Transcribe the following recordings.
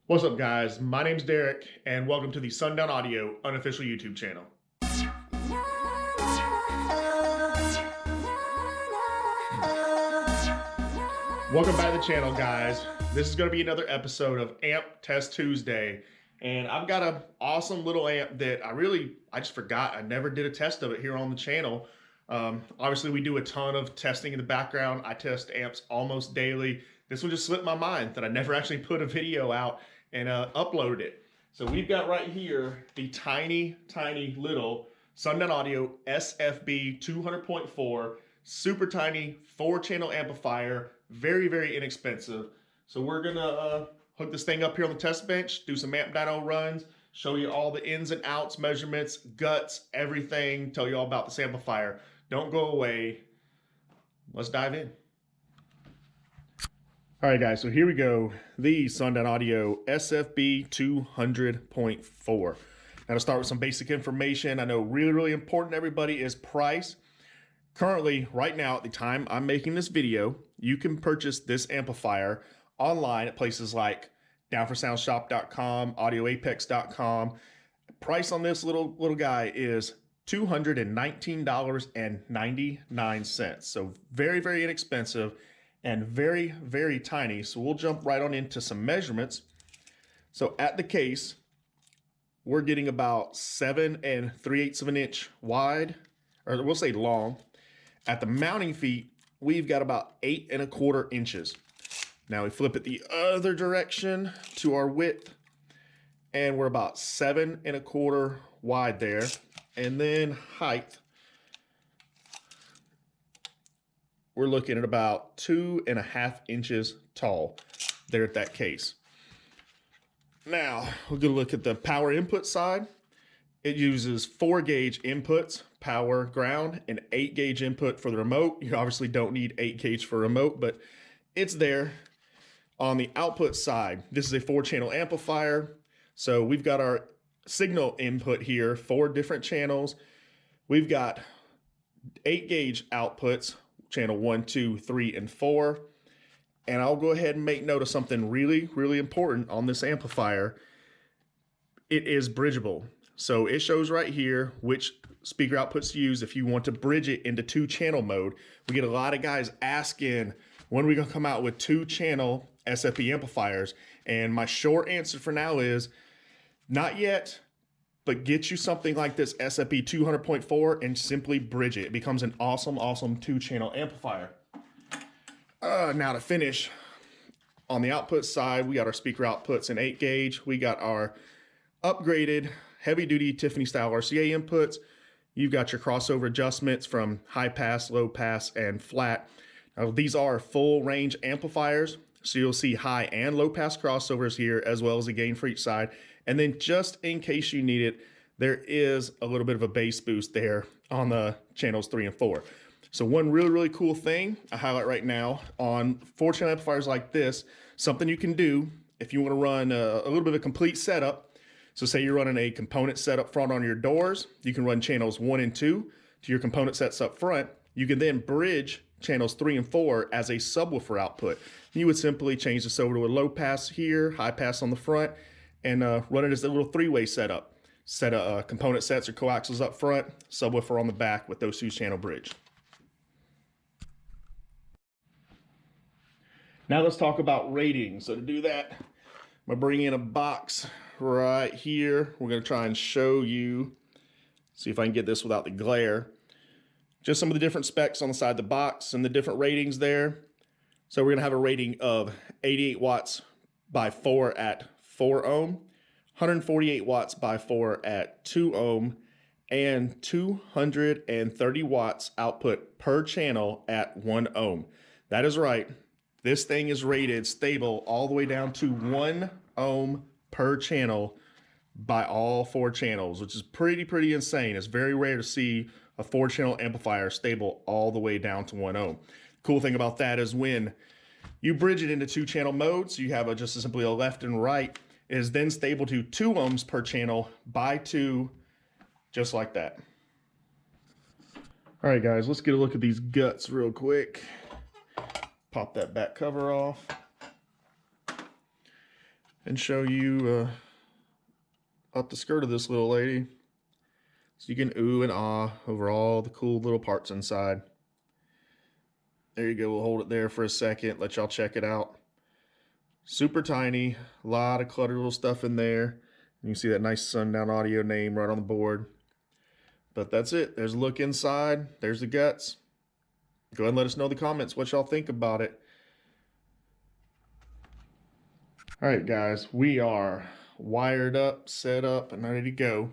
What's up, guys? My name's Derek, and welcome to the Sundown Audio unofficial YouTube channel. Welcome back to the channel, guys. This is going to be another episode of Amp Test Tuesday, and I've got an awesome little amp that I just forgot. I never did a test of it here on the channel. Obviously, we do a ton of testing in the background. I test amps almost daily. This one just slipped my mind that I never actually put a video out and uploaded it. So we've got right here the tiny little Sundown Audio SFB-200.4 super tiny 4-channel amplifier, very inexpensive. So we're gonna hook this thing up here on the test bench, do some amp dyno runs, show you all the ins and outs, measurements, guts, everything, tell you all about this amplifier. Don't go away. Let's dive in. All right, guys, so here we go. The Sundown Audio SFB-200.4. Now to start with some basic information, I know really important to everybody is price. Currently, right now, at the time I'm making this video, you can purchase this amplifier online at places like downforsoundshop.com, audioapex.com. Price on this little guy is $219.99. So very inexpensive and very tiny. So we'll jump right on into some measurements. So at the case, we're getting about 7 3/8 of an inch wide, or we'll say long. At the mounting feet, we've got about 8 1/4 inches. Now we flip it the other direction to our width, and we're about 7 1/4 wide there. And then height, we're looking at about 2 1/2 inches tall there at that case. Now we're going to look at the power input side. It uses 4-gauge inputs, power, ground, and 8-gauge input for the remote. You obviously don't need 8-gauge for remote, but it's there. On the output side, this is a 4-channel amplifier. So we've got our signal input here, 4 different channels. We've got 8-gauge outputs, channel 1, 2, 3, and 4. And I'll go ahead and make note of something really important on this amplifier. It is bridgeable. So it shows right here which speaker outputs to use if you want to bridge it into 2-channel mode. We get a lot of guys asking, when are we gonna come out with 2-channel SFB amplifiers? And my short answer for now is, not yet, but get you something like this SFB-200.4 and simply bridge it. It becomes an awesome 2-channel amplifier. Now to finish, on the output side, we got our speaker outputs in 8-gauge. We got our upgraded heavy-duty Tiffany-style RCA inputs. You've got your crossover adjustments from high pass, low pass, and flat. Now, these are full range amplifiers, so you'll see high and low pass crossovers here, as well as a gain for each side. And then just in case you need it, there is a little bit of a bass boost there on the channels 3 and 4. So one really cool thing I highlight right now on 4-channel amplifiers like this, something you can do if you want to run a little bit of a complete setup. So say you're running a component set up front on your doors, you can run channels 1 and 2 to your component sets up front. You can then bridge channels 3 and 4 as a subwoofer output. You would simply change this over to a low pass here, high pass on the front, and run it as a little 3-way setup. Set a component sets or coaxials up front, subwoofer on the back with those 2-channel bridge. Now let's talk about ratings. So to do that, I'm gonna bring in a box right here. We're gonna try and show you, see if I can get this without the glare, just some of the different specs on the side of the box and the different ratings there. So we're gonna have a rating of 88 watts by 4 at 4 ohm, 148 watts by 4 at 2 ohm, and 230 watts output per channel at 1 ohm. That is right. This thing is rated stable all the way down to 1 ohm per channel by all 4 channels, which is pretty insane. It's very rare to see a 4-channel amplifier stable all the way down to 1 ohm. Cool thing about that is when you bridge it into 2-channel modes, you have just simply a left and right, it is then stable to 2 ohms per channel by 2, just like that. All right, guys, let's get a look at these guts real quick. Pop that back cover off. and show you up the skirt of this little lady. So you can ooh and ah over all the cool little parts inside. There you go. We'll hold it there for a second. Let y'all check it out. Super tiny. A lot of cluttered little stuff in there. You can see that nice Sundown audio name right on the board. But that's it. There's a look inside. There's the guts. Go ahead and let us know in the comments what y'all think about it. All right, guys. We are wired up, set up, and ready to go.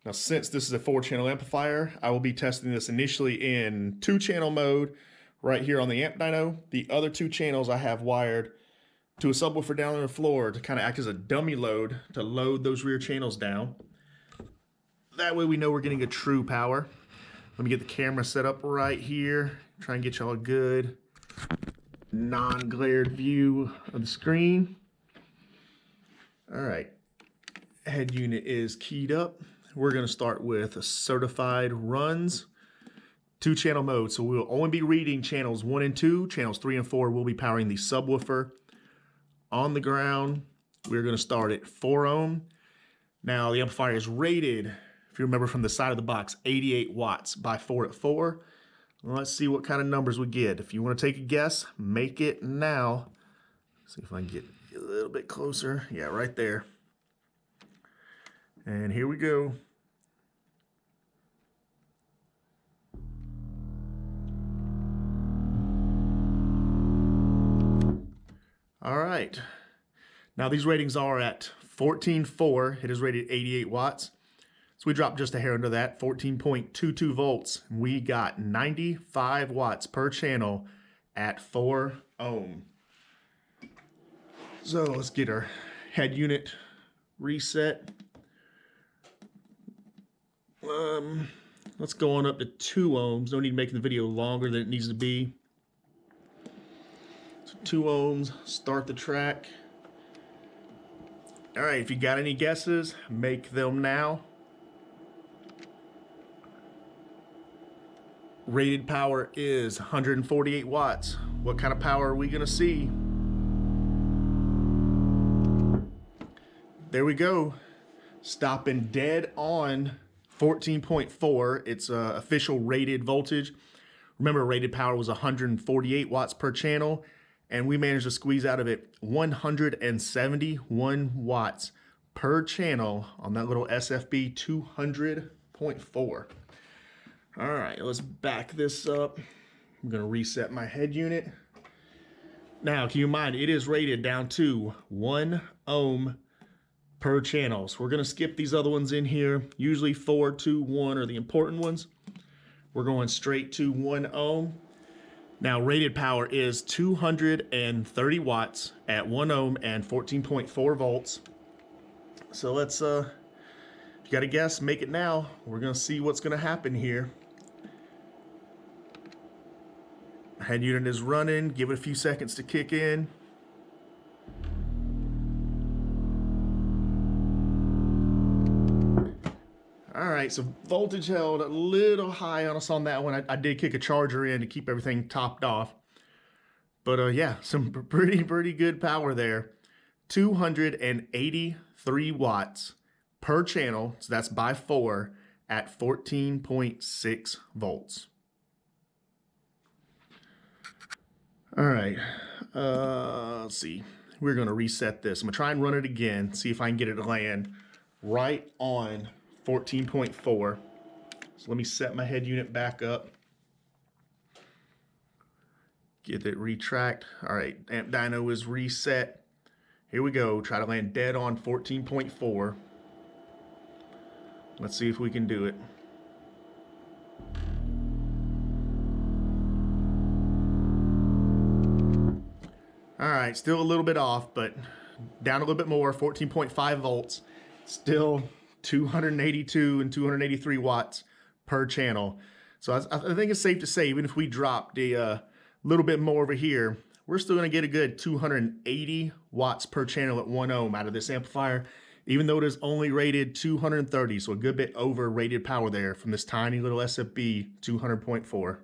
Now, since this is a 4-channel amplifier, I will be testing this initially in 2-channel mode right here on the amp dyno. The other 2 channels I have wired to a subwoofer down on the floor to kind of act as a dummy load to load those rear channels down. That way we know we're getting a true power. Let me get the camera set up right here. Try and get y'all a good non-glared view of the screen. All right, head unit is keyed up. We're gonna start with certified runs, 2-channel mode. So we'll only be reading channels 1 and 2. Channels 3 and 4 will be powering the subwoofer. On the ground, we're gonna start at 4 ohm. Now the amplifier is rated, if you remember from the side of the box, 88 watts by 4 at 4. Let's see what kind of numbers we get. If you want to take a guess, make it now. See if I can get a little bit closer. Yeah, right there. And here we go. All right. Now these ratings are at 14.4. It is rated 88 watts. So we dropped just a hair under that, 14.22 volts. We got 95 watts per channel at 4 ohm. So let's get our head unit reset. Let's go on up to 2 ohms. No need to make the video longer than it needs to be. So 2 ohms, start the track. All right, if you got any guesses, make them now. Rated power is 148 watts. What kind of power are we gonna see? There we go. Stopping dead on 14.4. It's official rated voltage. Remember, rated power was 148 watts per channel, and we managed to squeeze out of it 171 watts per channel on that little SFB-200.4. All right, let's back this up. I'm gonna reset my head unit. Now, keep in mind, it is rated down to 1 ohm per channel. So we're gonna skip these other ones in here. Usually 4, 2, 1 are the important ones. We're going straight to 1 ohm. Now, rated power is 230 watts at 1 ohm and 14.4 volts. So let's, if you got a guess, make it now. We're gonna see what's gonna happen here. Head unit is running. Give it a few seconds to kick in. All right, so voltage held a little high on us on that one. I did kick a charger in to keep everything topped off. But yeah, some pretty good power there. 283 watts per channel, so that's by 4 at 14.6 volts. All right, let's see. We're gonna reset this. I'm gonna try and run it again, see if I can get it to land right on 14.4. So let me set my head unit back up. Get it retracked. All right, amp dyno is reset. Here we go, try to land dead on 14.4. Let's see if we can do it. All right, still a little bit off, but down a little bit more, 14.5 volts. Still 282 and 283 watts per channel. So I think it's safe to say, even if we dropped a little bit more over here, we're still gonna get a good 280 watts per channel at 1 ohm out of this amplifier, even though it is only rated 230, so a good bit over rated power there from this tiny little SFB-200.4.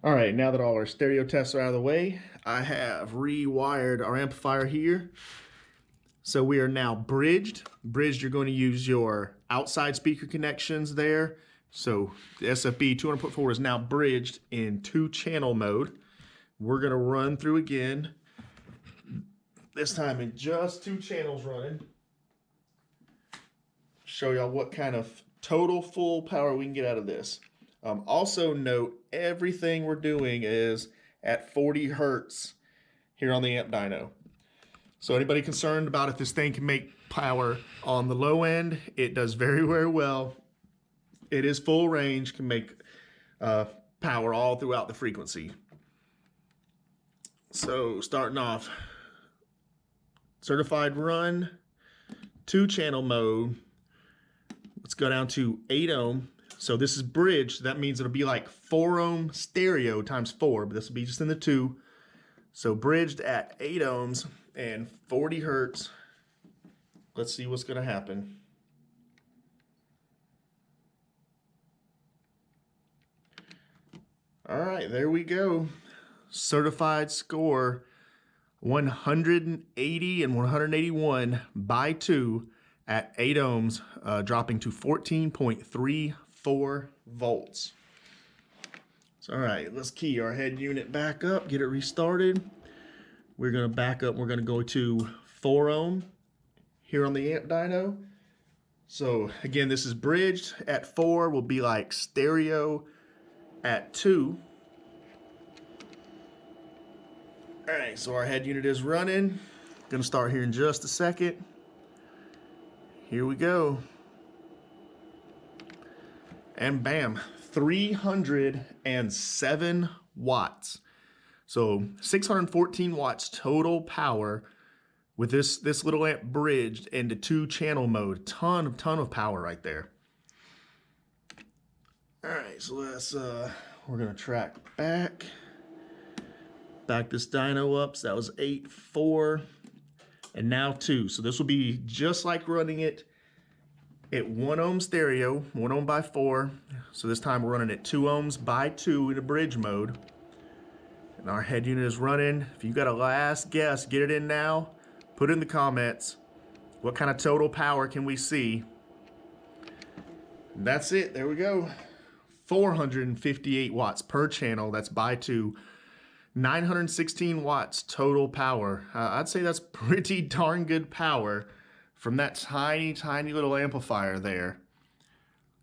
All right, now that all our stereo tests are out of the way, I have rewired our amplifier here. So we are now bridged. Bridged, you're going to use your outside speaker connections there. So the SFB-200.4 is now bridged in 2-channel mode. We're going to run through again. This time in just 2 channels running. Show y'all what kind of total full power we can get out of this. Also note, everything we're doing is at 40 hertz here on the amp dyno. So anybody concerned about if this thing can make power on the low end, it does very, very well. It is full range, can make power all throughout the frequency. So starting off, certified run, 2-channel mode. Let's go down to 8 ohm. So this is bridged. That means it'll be like 4 ohm stereo times 4, but this will be just in the 2. So bridged at 8 ohms and 40 hertz. Let's see what's going to happen. All right, there we go. Certified score 180 and 181 by 2 at 8 ohms, dropping to 14.34 volts. So, all right, let's key our head unit back up, get it restarted. We're going to back up. We're going to go to 4 ohm here on the amp dyno. So again, this is bridged at 4, will be like stereo at 2. All right, so our head unit is running. Gonna start here in just a second. Here we go. And bam, 307 watts. So 614 watts total power with this little amp bridged into 2-channel mode. Ton of power right there. All right, so let's we're gonna track back this dyno up. So that was 8, 4, and now 2. So this will be just like running it at 1 ohm stereo, 1 ohm by 4. So this time we're running at 2 ohms by 2 in a bridge mode. And our head unit is running. If you got a last guess, get it in now. Put it in the comments. What kind of total power can we see? And that's it. There we go. 458 watts per channel. That's by 2. 916 watts total power. I'd say that's pretty darn good power from that tiny little amplifier there.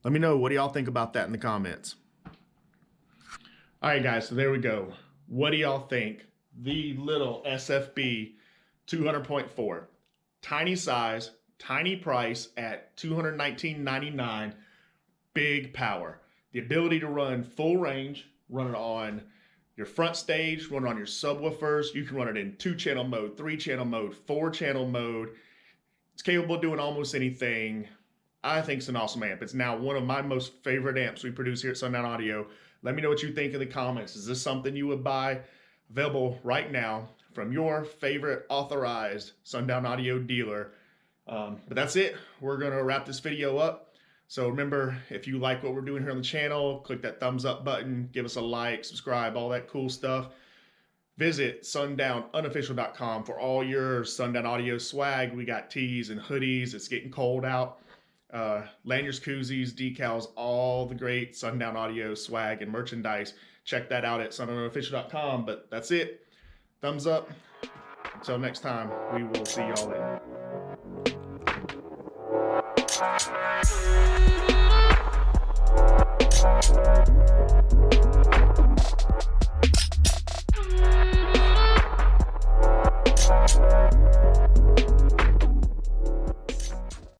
Let me know, what do y'all think about that in the comments? All right, guys, so there we go. What do y'all think? The little SFB-200.4. Tiny size, tiny price at $219.99. Big power. The ability to run full range, run it on your front stage, run it on your subwoofers. You can run it in 2-channel mode, 3-channel mode, 4-channel mode. It's capable of doing almost anything. I think it's an awesome amp. It's now one of my most favorite amps we produce here at Sundown Audio. Let me know what you think in the comments. Is this something you would buy? Available right now from your favorite authorized Sundown Audio dealer. But that's it. We're going to wrap this video up. So remember, if you like what we're doing here on the channel, click that thumbs up button, give us a like, subscribe, all that cool stuff. Visit sundownunofficial.com for all your Sundown Audio swag. We got tees and hoodies. It's getting cold out. Lanyards, koozies, decals, all the great Sundown Audio swag and merchandise. Check that out at sundownunofficial.com. But that's it. Thumbs up. Until next time, we will see y'all later.